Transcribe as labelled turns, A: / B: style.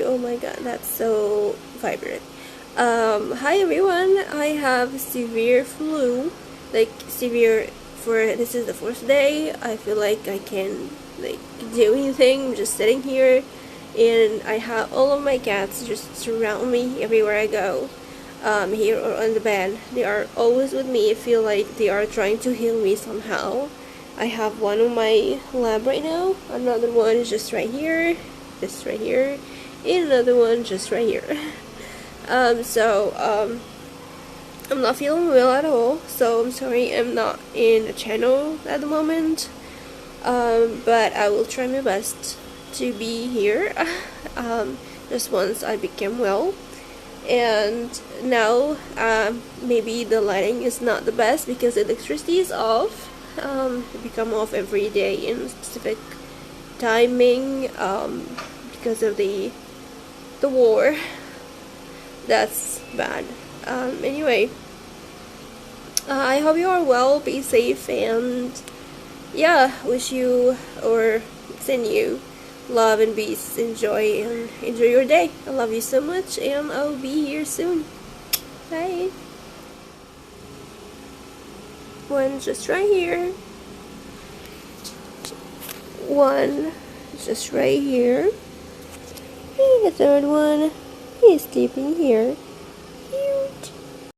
A: Oh my god, that's so vibrant. Hi everyone. I have severe flu, like severe. For this is the fourth day. I feel like I can't like do anything. I'm just sitting here, and I have all of my cats just surround me everywhere I go. Here or on the bed, they are always with me. I feel like they are trying to heal me somehow. I have one on my lap right now. Another one is just right here. This right here, and another one just right here. I'm not feeling well at all, so I'm sorry I'm not in the channel at the moment. But I will try my best to be here just once I become well. And now maybe the lighting is not the best because the electricity is off. It become off every day in specific timing because of the war. That's bad. Anyway, I hope you are well, be safe, and yeah, wish you or send you love and peace, enjoy your day. I love you so much, and I'll be here soon. Bye. One just right here. One just right here. And the third one is sleeping here.